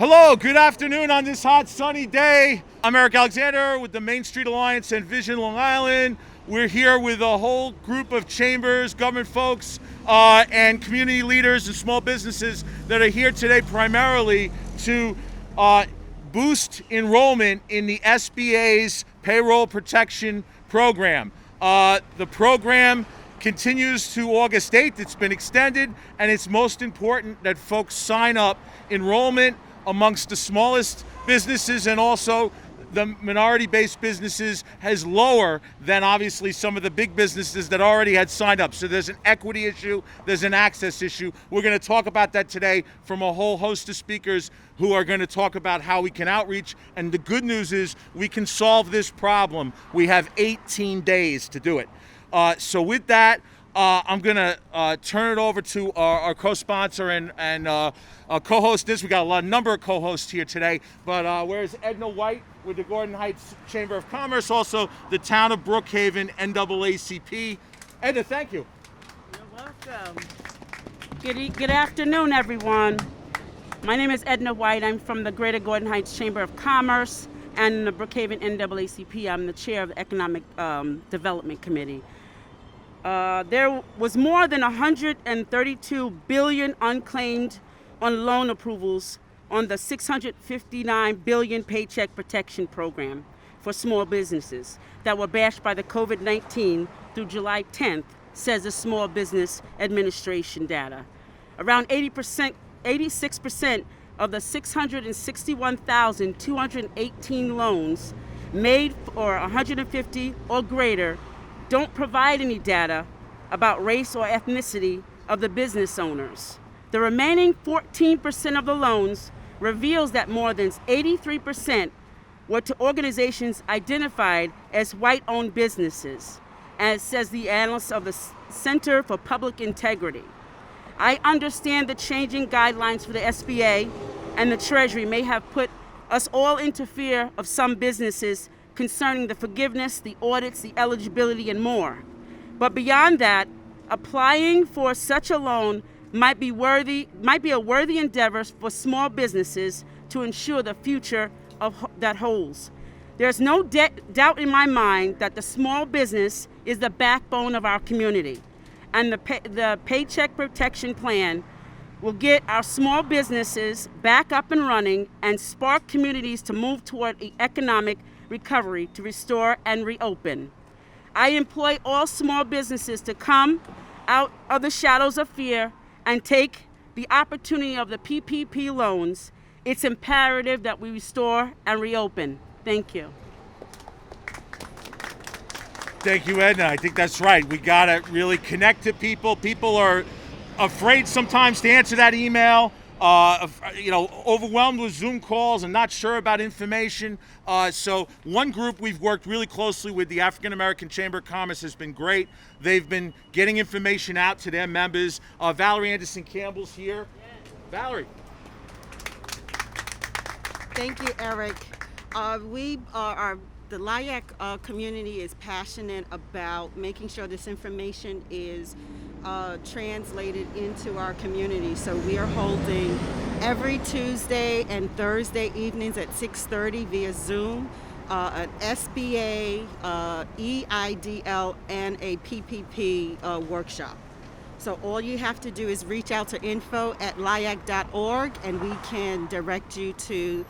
Hello, good afternoon on this hot sunny day. I'm Eric Alexander with the Main Street Alliance and Vision Long Island. We're here with a whole group of chambers, government folks, and community leaders and small businesses that are here today primarily to boost enrollment in the SBA's payroll protection program. The program continues to August 8th. It's been extended, and it's most important that folks sign up. Enrollment amongst the smallest businesses and also the minority-based businesses is lower than obviously some of the big businesses that already had signed up. So there's an equity issue, there's an access issue. We're going to talk about that today from a whole host of speakers who are going to talk about how we can outreach. And the good news is we can solve this problem. We have 18 days to do it. So with that, I'm going to turn it over to our co-sponsor and co-host this. We got a number of co-hosts here today, but where's Edna White with the Gordon Heights Chamber of Commerce, also the Town of Brookhaven NAACP. Edna, thank you. You're welcome. Good afternoon, everyone. My name is Edna White. I'm from the Greater Gordon Heights Chamber of Commerce and the Brookhaven NAACP. I'm the chair of the Economic Development Committee. There was more than 132 billion unclaimed on loan approvals on the 659 billion Paycheck Protection Program for small businesses that were bashed by the COVID-19 through July 10th, says the Small Business Administration data. Around 86% of the 661,218 loans made for 150 or greater don't provide any data about race or ethnicity of the business owners. The remaining 14% of the loans reveals that more than 83% were to organizations identified as white-owned businesses, as says the analyst of the Center for Public Integrity. I understand the changing guidelines for the SBA and the Treasury may have put us all into fear of some businesses concerning the forgiveness, the audits, the eligibility, and more. But beyond that, applying for such a loan might be a worthy endeavor for small businesses to ensure the future that holds. There's no doubt in my mind that the small business is the backbone of our community, and the Paycheck Protection Plan will get our small businesses back up and running and spark communities to move toward economic recovery, to restore and reopen. I employ all small businesses to come out of the shadows of fear and take the opportunity of the PPP loans. It's imperative that we restore and reopen. Thank you. Thank you, Edna. I think that's right. We got to really connect to people. People are afraid sometimes to answer that email, overwhelmed with Zoom calls and not sure about information. So one group we've worked really closely with, the African American Chamber of Commerce, has been great. They've been getting information out to their members. Valerie Anderson Campbell's here. Yes. Valerie. Thank you, Eric. The LIAC community is passionate about making sure this information is translated into our community. So we are holding every Tuesday and Thursday evenings at 6:30 via Zoom, an SBA, EIDL, and a PPP workshop. So all you have to do is reach out to info@liac.org and we can direct you to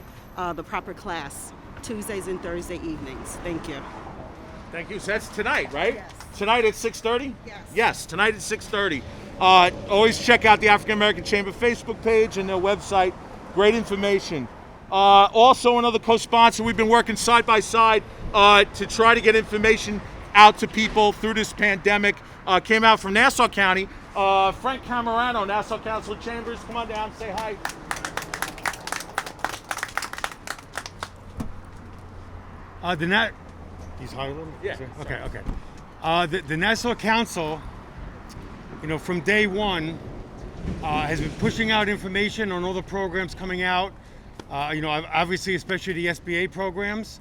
the proper class, Tuesdays and Thursday evenings. Thank you. Thank you. So that's tonight, right? Yes. Tonight at 6:30? Yes. Yes, tonight at 6:30. Always check out the African American Chamber Facebook page and their website. Great information. Also, another co-sponsor, we've been working side by side to try to get information out to people through this pandemic. Came out from Nassau County. Frank Camerano, Nassau Council of Chambers. Come on down, say hi. He's high a little? Yeah. Okay. The Nassau Council, from day one, has been pushing out information on all the programs coming out. Obviously, especially the SBA programs.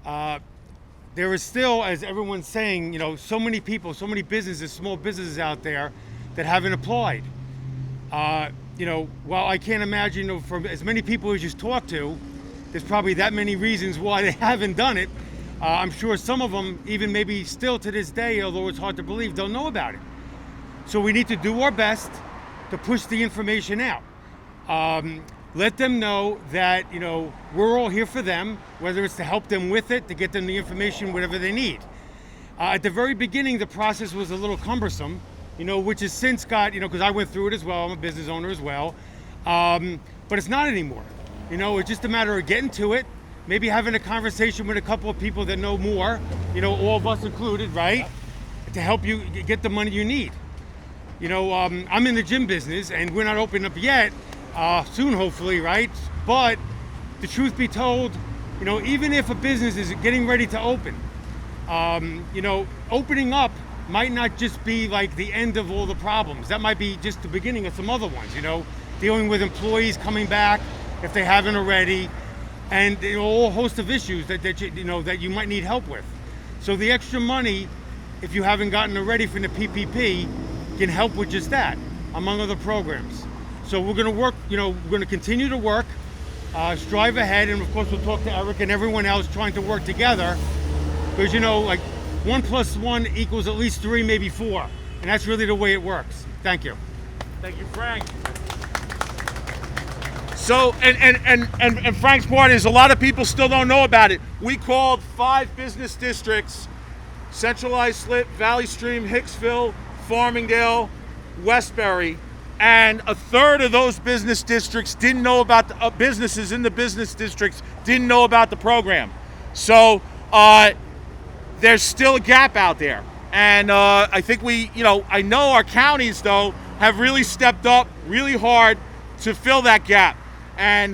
There is still, as everyone's saying, so many people, so many businesses, small businesses out there that haven't applied. while I can't imagine from as many people as you talk to, there's probably that many reasons why they haven't done it. I'm sure some of them, even maybe still to this day, although it's hard to believe, don't know about it. So we need to do our best to push the information out. Let them know that, we're all here for them, whether it's to help them with it, to get them the information, whatever they need. At the very beginning, the process was a little cumbersome, which has since got, because I went through it as well. I'm a business owner as well. But it's not anymore. It's just a matter of getting to it, maybe having a conversation with a couple of people that know more, all of us included, right? To help you get the money you need. I'm in the gym business and we're not open up yet, soon hopefully, right? But the truth be told, even if a business is getting ready to open, opening up might not just be like the end of all the problems. That might be just the beginning of some other ones, dealing with employees coming back if they haven't already, and a whole host of issues that you might need help with. So the extra money, if you haven't gotten it ready from the PPP, can help with just that, among other programs. So we're going to work, we're going to continue to work, strive ahead, and of course we'll talk to Eric and everyone else trying to work together, because 1 + 1 equals at least 3, maybe 4, and that's really the way it works. Thank you. Thank you, Frank. So, and Frank's part is a lot of people still don't know about it. We called 5 business districts: Central Islip, Valley Stream, Hicksville, Farmingdale, Westbury, and a third of those business districts didn't know about the businesses in the business districts didn't know about the program. So there's still a gap out there, and I think I know our counties though have really stepped up really hard to fill that gap. And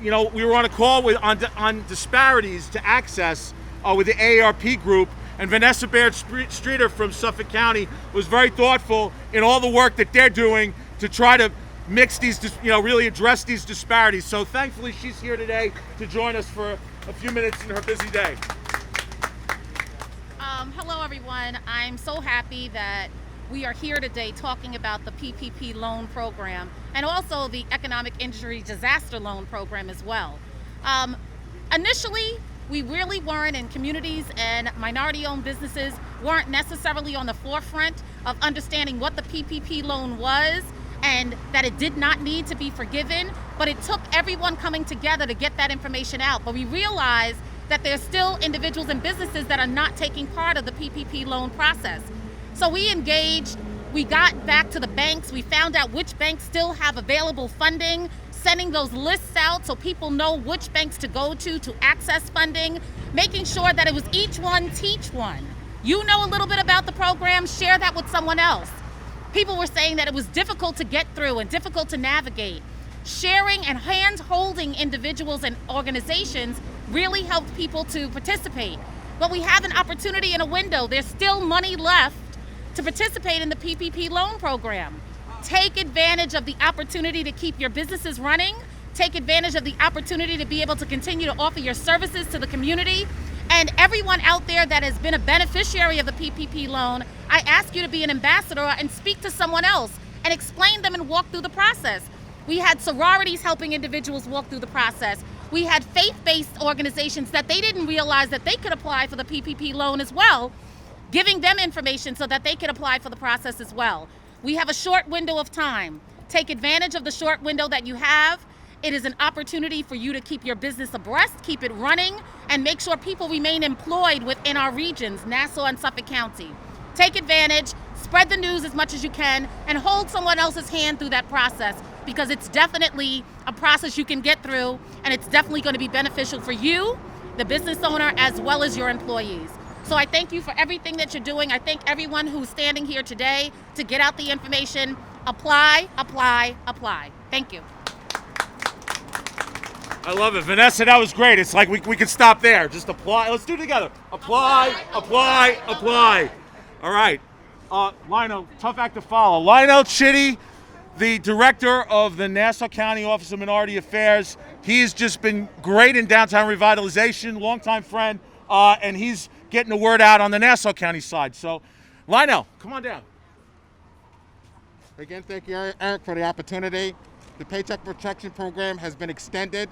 we were on a call on disparities to access with the AARP group, and Vanessa Baird-Streeter from Suffolk County was very thoughtful in all the work that they're doing to try to mix these, really address these disparities. So thankfully she's here today to join us for a few minutes in her busy day. Hello everyone. I'm so happy that we are here today talking about the PPP loan program and also the Economic Injury Disaster Loan Program as well. Initially, we really weren't, in communities and minority-owned businesses weren't necessarily on the forefront of understanding what the PPP loan was and that it did not need to be forgiven, but it took everyone coming together to get that information out. But we realized that there's still individuals and businesses that are not taking part of the PPP loan process. So we engaged, we got back to the banks, we found out which banks still have available funding, sending those lists out so people know which banks to go to access funding, making sure that it was each one teach one. You know a little bit about the program, share that with someone else. People were saying that it was difficult to get through and difficult to navigate. Sharing and hand-holding individuals and organizations really helped people to participate. But we have an opportunity and a window. There's still money left to participate in the PPP loan program. Take advantage of the opportunity to keep your businesses running. Take advantage of the opportunity to be able to continue to offer your services to the community. And everyone out there that has been a beneficiary of the PPP loan, I ask you to be an ambassador and speak to someone else and explain them and walk through the process. We had sororities helping individuals walk through the process. We had faith-based organizations that they didn't realize that they could apply for the PPP loan as well, giving them information so that they could apply for the process as well. We have a short window of time. Take advantage of the short window that you have. It is an opportunity for you to keep your business abreast, keep it running, and make sure people remain employed within our regions, Nassau and Suffolk County. Take advantage, spread the news as much as you can, and hold someone else's hand through that process, because it's definitely a process you can get through, and it's definitely going to be beneficial for you, the business owner, as well as your employees. So I thank you for everything that you're doing. I thank everyone who's standing here today to get out the information. Apply, apply, apply. Thank you. I love it. Vanessa, that was great. It's like we could stop there. Just apply. Let's do it together. Apply, apply, apply. All right. Lionel, tough act to follow. Lionel Chitty, the director of the Nassau County Office of Minority Affairs. He's just been great in downtown revitalization, longtime friend, and he's getting the word out on the Nassau County side. So, Lionel, come on down. Again, thank you, Eric, for the opportunity. The Paycheck Protection Program has been extended.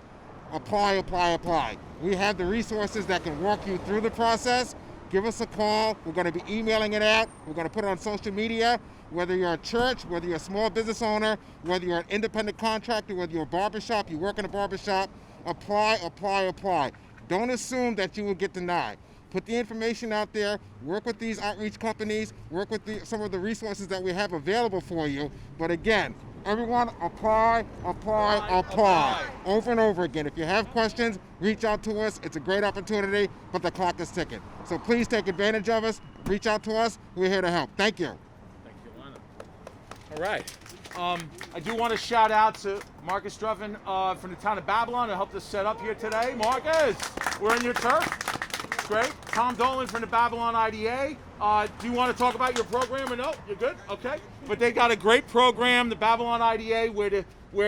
Apply, apply, apply. We have the resources that can walk you through the process. Give us a call. We're going to be emailing it out. We're going to put it on social media. Whether you're a church, whether you're a small business owner, whether you're an independent contractor, whether you're a barbershop, you work in a barbershop, apply, apply, apply. Don't assume that you will get denied. Put the information out there, work with these outreach companies, work with some of the resources that we have available for you. But again, everyone, apply, apply, apply. Over and over again. If you have questions, reach out to us. It's a great opportunity, but the clock is ticking. So please take advantage of us. Reach out to us. We're here to help. Thank you. Thank you, Lana. All right. I do want to shout out to Marcus Druffin from the town of Babylon who helped us set up here today. Marcus, we're in your turf. Great. Tom Dolan from the Babylon IDA. Do you want to talk about your program or no? You're good? Okay. But they got a great program, the Babylon IDA, where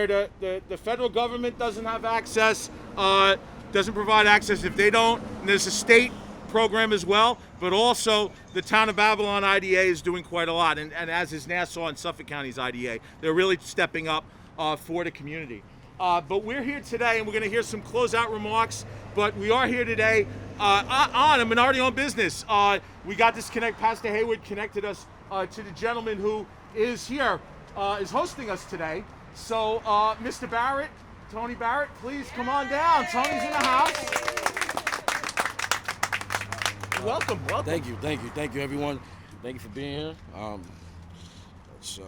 the federal government doesn't have access, doesn't provide access if they don't. And there's a state program as well, but also the town of Babylon IDA is doing quite a lot, and as is Nassau and Suffolk County's IDA. They're really stepping up for the community. But we're here today, and we're going to hear some closeout remarks, but we are here today on a minority-owned business. We got this connect. Pastor Hayward connected us to the gentleman who is here, is hosting us today. So, Mr. Barrett, Tony Barrett, please come on down. Tony's in the house. Welcome. Thank you, everyone. Thank you for being here. It's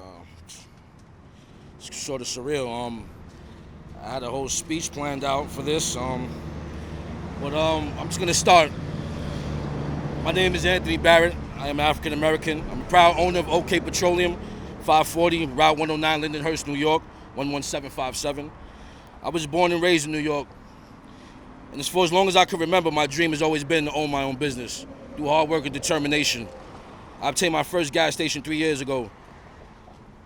sort of surreal. I had a whole speech planned out for this, but I'm just gonna start. My name is Anthony Barrett. I am African American. I'm a proud owner of OK Petroleum, 540 Route 109, Lindenhurst, New York, 11757. I was born and raised in New York. And for as long as I can remember, my dream has always been to own my own business, through hard work and determination. I obtained my first gas station 3 years ago.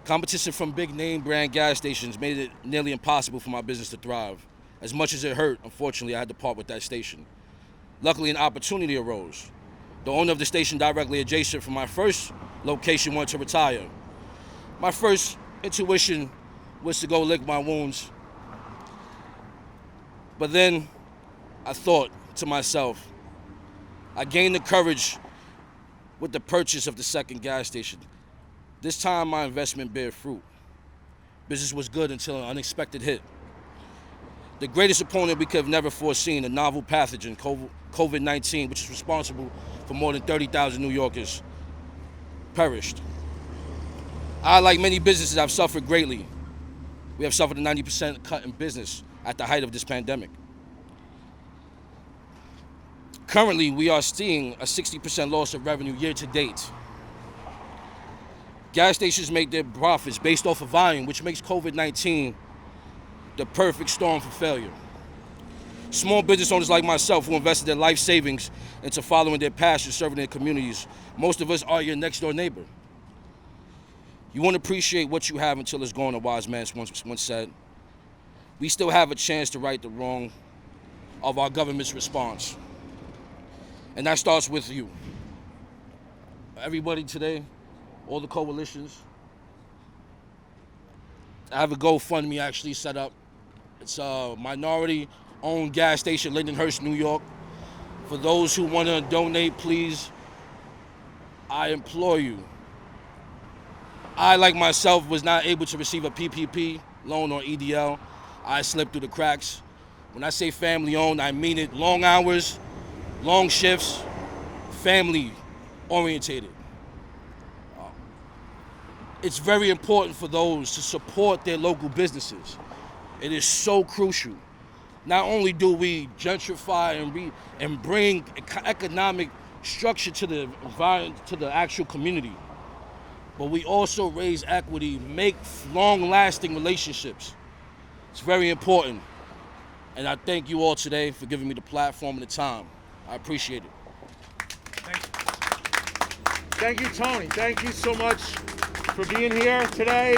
Competition from big name brand gas stations made it nearly impossible for my business to thrive. As much as it hurt, unfortunately, I had to part with that station. Luckily, an opportunity arose. The owner of the station directly adjacent from my first location wanted to retire. My first intuition was to go lick my wounds. But then I thought to myself, I gained the courage with the purchase of the second gas station. This time my investment bore fruit. Business was good until an unexpected hit. The greatest opponent we could have never foreseen, a novel pathogen, COVID-19, which is responsible for more than 30,000 New Yorkers, perished. I, like many businesses, have suffered greatly. We have suffered a 90% cut in business at the height of this pandemic. Currently, we are seeing a 60% loss of revenue year to date. Gas stations make their profits based off of volume, which makes COVID-19 the perfect storm for failure. Small business owners like myself who invested their life savings into following their passion, serving their communities, most of us are your next door neighbor. You won't appreciate what you have until it's gone, a wise man once said. We still have a chance to right the wrong of our government's response. And that starts with you. Everybody today, all the coalitions. I have a GoFundMe actually set up. It's a minority-owned gas station, Lindenhurst, New York. For those who want to donate, please, I implore you. I, like myself, was not able to receive a PPP loan or EDL. I slipped through the cracks. When I say family-owned, I mean it. Long hours, long shifts, family-orientated. It's very important for those to support their local businesses. It is so crucial. Not only do we gentrify and bring economic structure to the environment, to the actual community, but we also raise equity, make long-lasting relationships. It's very important. And I thank you all today for giving me the platform and the time. I appreciate it. Thank you, Tony. Thank you so much for being here today,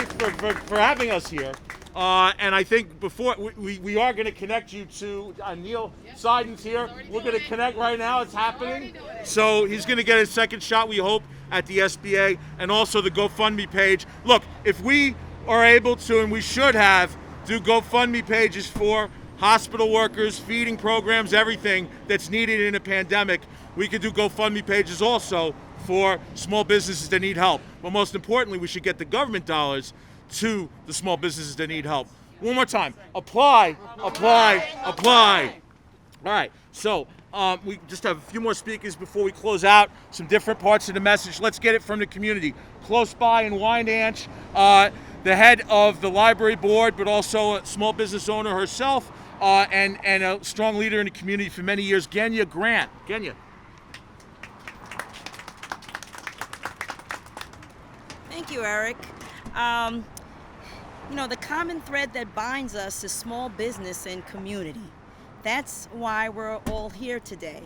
for having us here. And I think before we are going to connect you to Neil Seiden's here. We're going to connect right now. It's happening. So he's going to get his second shot, we hope, at the SBA and also the GoFundMe page. Look, if we are able to, and we should have, do GoFundMe pages for hospital workers, feeding programs, everything that's needed in a pandemic. We could do GoFundMe pages also for small businesses that need help. But most importantly, we should get the government dollars to the small businesses that need help. One more time. Apply, apply, apply. All right, so we just have a few more speakers before we close out, some different parts of the message. Let's get it from the community. Close by in Wyandanch, the head of the library board, but also a small business owner herself, and a strong leader in the community for many years, Genya Grant. Genya. Thank you, Eric. The common thread that binds us is small business and community. That's why we're all here today.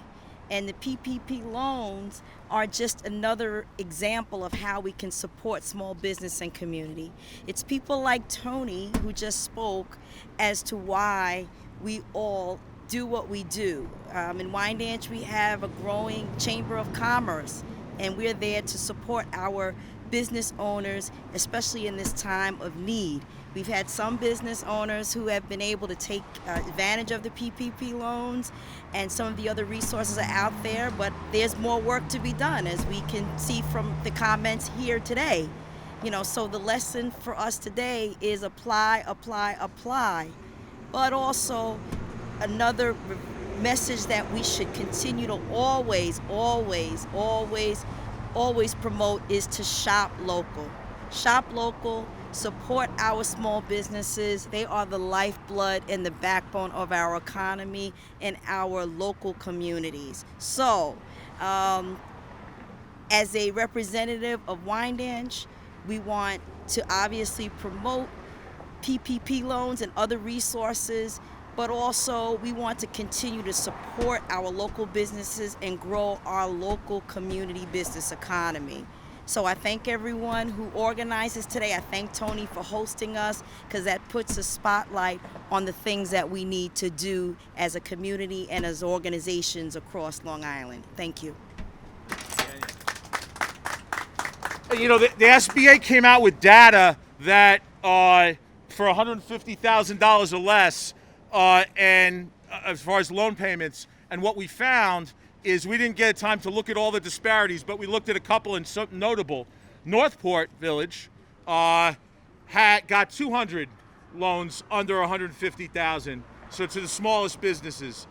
And the PPP loans are just another example of how we can support small business and community. It's people like Tony who just spoke as to why we all do what we do. In Wyandanch, we have a growing Chamber of Commerce, and we're there to support our business owners, especially in this time of need. We've had some business owners who have been able to take advantage of the PPP loans, and some of the other resources are out there, but there's more work to be done, as we can see from the comments here today. So the lesson for us today is apply, apply, apply, but also another message that we should continue to always promote is to shop local. Shop local, support our small businesses. They are the lifeblood and the backbone of our economy and our local communities. So, as a representative of Wyandanch, we want to obviously promote PPP loans and other resources, but also we want to continue to support our local businesses and grow our local community business economy. So I thank everyone who organizes today. I thank Tony for hosting us, because that puts a spotlight on the things that we need to do as a community and as organizations across Long Island. Thank you. The SBA came out with data that for $150,000 or less, and as far as loan payments, and what we found is we didn't get time to look at all the disparities, but we looked at a couple and something notable. Northport Village got 200 loans under $150,000, so to the smallest businesses.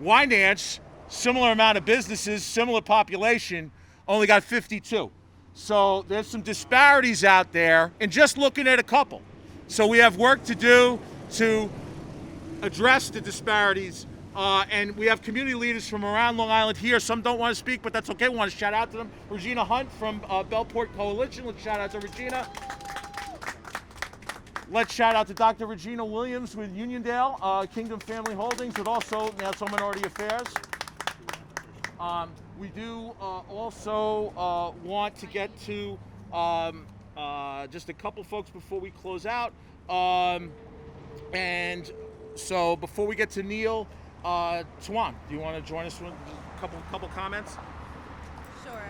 Wyandanch, similar amount of businesses, similar population, only got 52. So there's some disparities out there, and just looking at a couple. So we have work to do to address the disparities, and we have community leaders from around Long Island here. Some don't want to speak, but that's okay. We want to shout out to them. Regina Hunt from Bellport Coalition. Let's shout out to Regina. Let's shout out to Dr. Regina Williams with Uniondale, Kingdom Family Holdings, but also National Minority Affairs. We do also want to get to just a couple folks before we close out. And so before we get to Neil, Swan, do you want to join us with a couple comments? Sure.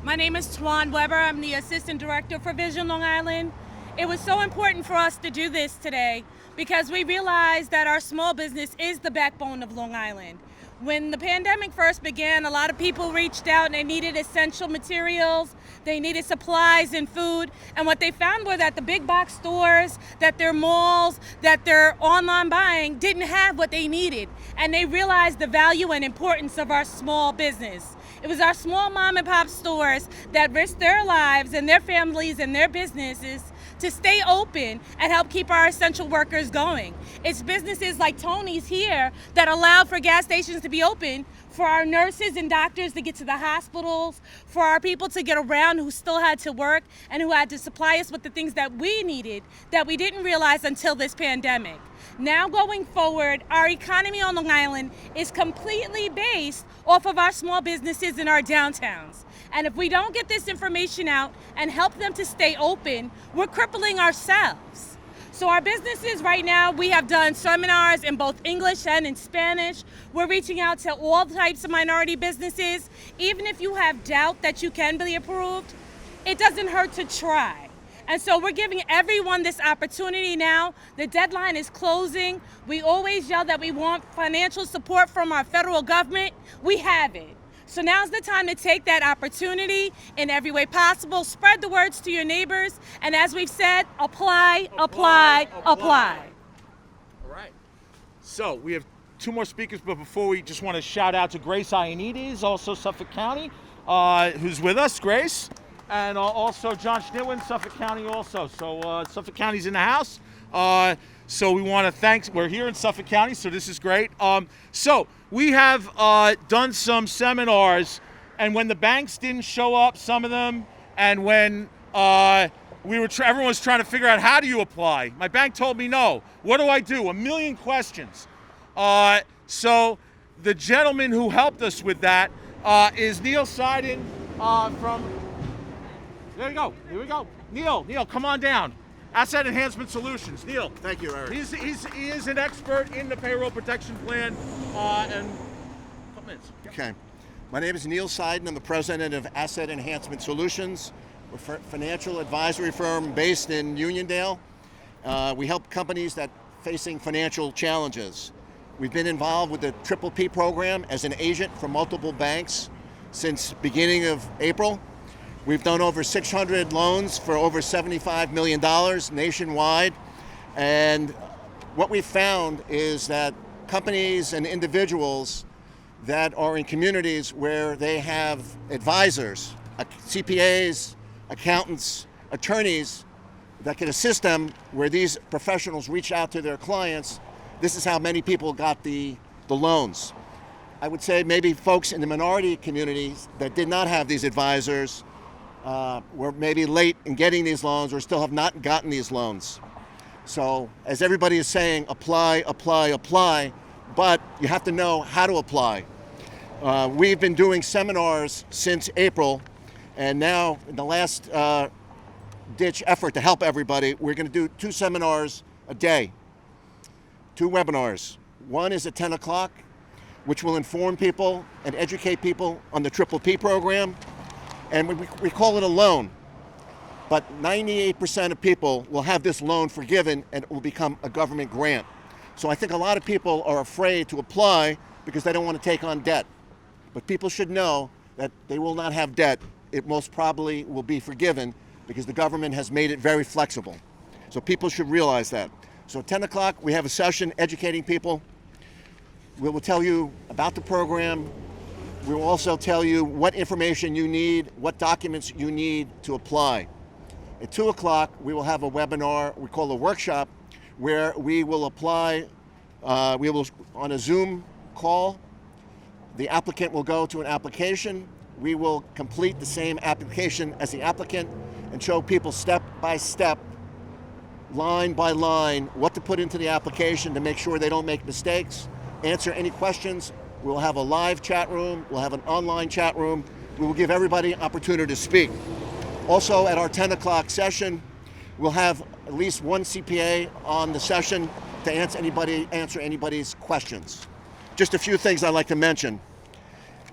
My name is Swan Webber. I'm the Assistant Director for Vision Long Island. It was so important for us to do this today because we realized that our small business is the backbone of Long Island. When the pandemic first began, a lot of people reached out and they needed essential materials, they needed supplies and food, and what they found were that the big box stores, that their malls, that their online buying didn't have what they needed, and they realized the value and importance of our small business. It was our small mom and pop stores that risked their lives and their families and their businesses to stay open and help keep our essential workers going. It's businesses like Tony's here that allowed for gas stations to be open, for our nurses and doctors to get to the hospitals, for our people to get around who still had to work and who had to supply us with the things that we needed that we didn't realize until this pandemic. Now going forward, our economy on Long Island is completely based off of our small businesses in our downtowns. And if we don't get this information out and help them to stay open, we're crippling ourselves. So our businesses right now, we have done seminars in both English and in Spanish. We're reaching out to all types of minority businesses. Even if you have doubt that you can be approved, it doesn't hurt to try. And so we're giving everyone this opportunity now. The deadline is closing. We always yell that we want financial support from our federal government. We have it. So now's the time to take that opportunity in every way possible. Spread the words to your neighbors. And as we've said, apply, apply, apply. All right. So we have two more speakers, but before we just want to shout out to Grace Ionides, also Suffolk County, who's with us, Grace. And also John Schnitwin, Suffolk County also. So Suffolk County's in the house. So we want to thank, we're here in Suffolk County, so this is great. So we have done some seminars, and when the banks didn't show up, some of them, and when everyone was trying to figure out how do you apply, my bank told me no. What do I do? A million questions. So the gentleman who helped us with that is Neil Seiden from, there you go, here we go. Neil, come on down. Asset Enhancement Solutions. Neil. Thank you, Eric. He is an expert in the payroll protection plan. And couple minutes. Okay. My name is Neil Seiden. I'm the president of Asset Enhancement Solutions. We're a financial advisory firm based in Uniondale. We help companies that facing financial challenges. We've been involved with the PPP program as an agent for multiple banks since beginning of April. We've done over 600 loans for over $75 million nationwide. And what we found is that companies and individuals that are in communities where they have advisors, CPAs, accountants, attorneys that can assist them where these professionals reach out to their clients, this is how many people got the loans. I would say maybe folks in the minority communities that did not have these advisors were maybe late in getting these loans or still have not gotten these loans. So as everybody is saying, apply, apply, apply, but you have to know how to apply. We've been doing seminars since April, and now in the last ditch effort to help everybody, we're going to do 2 seminars a day, 2 webinars. One is at 10 o'clock, which will inform people and educate people on the PPP program. And we call it a loan, but 98% of people will have this loan forgiven and it will become a government grant. So I think a lot of people are afraid to apply because they don't want to take on debt. But people should know that they will not have debt. It most probably will be forgiven because the government has made it very flexible. So people should realize that. So at 10 o'clock, we have a session educating people. We will tell you about the program. We will also tell you what information you need, what documents you need to apply. At 2 o'clock, we will have a webinar we call a workshop where we will apply, on a Zoom call, the applicant will go to an application. We will complete the same application as the applicant and show people step by step, line by line, what to put into the application to make sure they don't make mistakes, answer any questions. We'll have a live chat room. We'll have an online chat room. We will give everybody an opportunity to speak. Also, at our 10 o'clock session, we'll have at least one CPA on the session to answer anybody's questions. Just a few things I'd like to mention.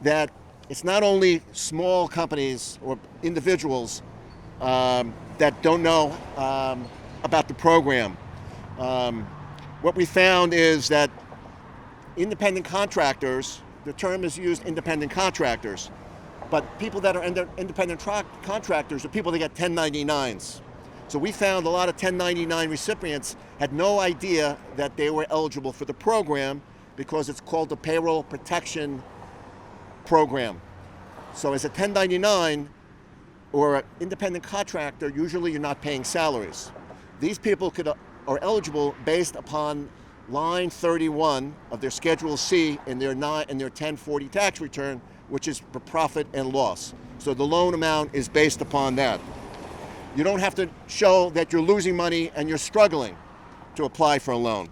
That it's not only small companies or individuals that don't know about the program. What we found is that independent contractors, the term is used independent contractors, but people that are independent contractors are people that get 1099s. So we found a lot of 1099 recipients had no idea that they were eligible for the program because it's called the Payroll Protection Program. So as a 1099 or an independent contractor, usually you're not paying salaries. These people are eligible based upon line 31 of their Schedule C in their 1040 tax return, which is for profit and loss. So the loan amount is based upon that. You don't have to show that you're losing money and you're struggling to apply for a loan.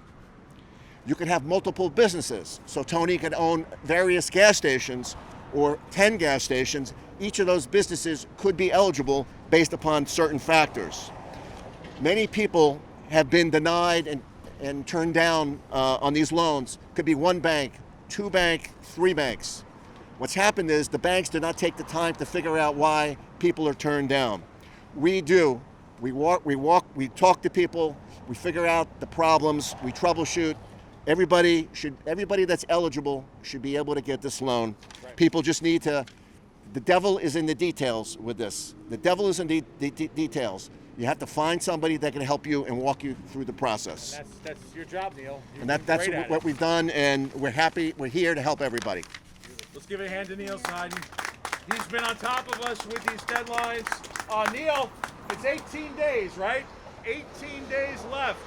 You can have multiple businesses. So Tony could own various gas stations or 10 gas stations. Each of those businesses could be eligible based upon certain factors. Many people have been denied and turned down on these loans. Could be 1 bank, 2 banks, 3 banks. What's happened is the banks do not take the time to figure out why people are turned down. We do. We talk to people, we figure out the problems, we troubleshoot. Everybody that's eligible should be able to get this loan. Right. People just need to, the devil is in the details with this. The devil is in the details. You have to find somebody that can help you and walk you through the process. And that's your job, Neil. That's what we've done, and we're happy. We're here to help everybody. Let's give a hand to Neil Seiden. He's been on top of us with these deadlines. Neil, it's 18 days, right? 18 days left,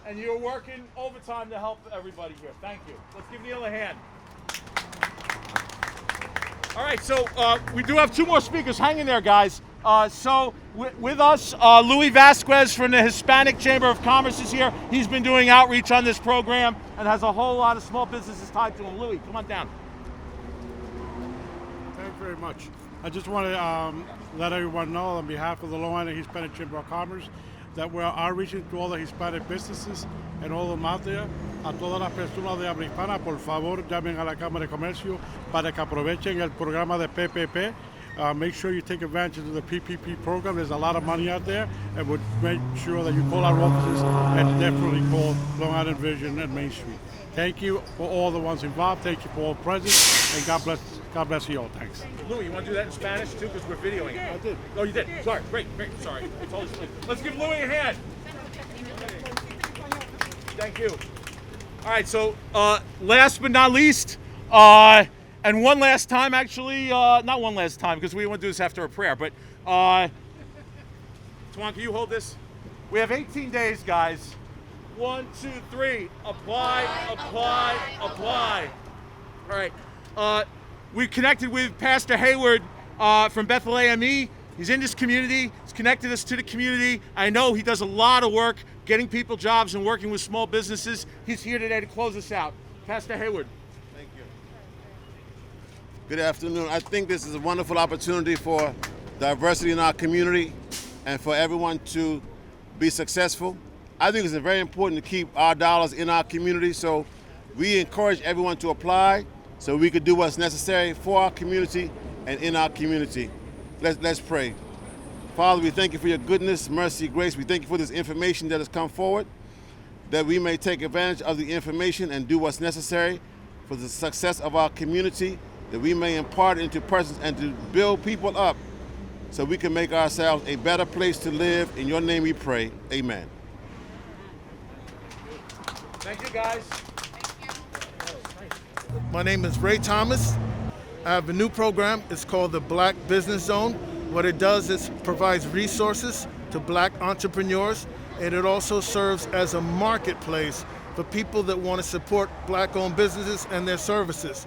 and you're working overtime to help everybody here. Thank you. Let's give Neil a hand. All right, so we do have 2 more speakers. Hang in there, guys. With us, Louis Vasquez from the Hispanic Chamber of Commerce is here. He's been doing outreach on this program and has a whole lot of small businesses tied to him. Louis, come on down. Thank you very much. I just want to let everyone know on behalf of the Long Island Hispanic Chamber of Commerce that we're outreaching to all the Hispanic businesses and all of them out there. A todas las personas de habla hispana, por favor, llamen a la Cámara de Comercio para que aprovechen el programa de PPP. Make sure you take advantage of the PPP program. There's a lot of money out there, and we'll make sure that you call our offices and definitely call Long Island Vision and Main Street. Thank you for all the ones involved. Thank you for all present, and God bless you all. Thanks. Louis, you want to do that in Spanish too, because we're videoing it? I did. Oh, you did. Sorry. Great. Sorry. Let's give Louis a hand. Thank you. All right. So, last but not least, and one last time, actually, not one last time, because we want to do this after a prayer, but Tuan, can you hold this? We have 18 days, guys. 1, 2, 3. Apply. All right. We connected with Pastor Hayward from Bethel AME. He's in this community. He's connected us to the community. I know he does a lot of work getting people jobs and working with small businesses. He's here today to close us out. Pastor Hayward. Thank you. Good afternoon. I think this is a wonderful opportunity for diversity in our community and for everyone to be successful. I think it's very important to keep our dollars in our community, so we encourage everyone to apply so we can do what's necessary for our community and in our community. Let's pray. Father, we thank you for your goodness, mercy, grace. We thank you for this information that has come forward, that we may take advantage of the information and do what's necessary for the success of our community, that we may impart into persons and to build people up so we can make ourselves a better place to live. In your name we pray. Amen. Thank you, guys. My name is Ray Thomas. I have a new program. It's called the Black Business Zone. What it does is provides resources to black entrepreneurs, and it also serves as a marketplace for people that want to support black-owned businesses and their services.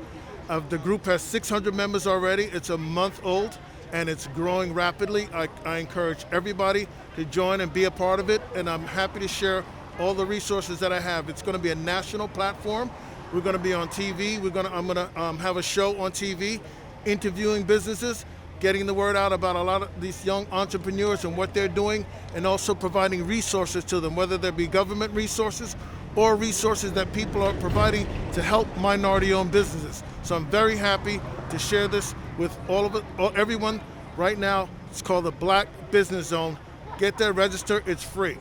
The group has 600 members already. It's a month old, and it's growing rapidly. I encourage everybody to join and be a part of it, and I'm happy to share all the resources that I have. It's going to be a national platform. We're going to be on TV. I'm going to have a show on TV interviewing businesses, getting the word out about a lot of these young entrepreneurs and what they're doing, and also providing resources to them, whether they be government resources or resources that people are providing to help minority-owned businesses. So I'm very happy to share this with everyone right now. It's called the Black Business Zone. Get there, register, it's free.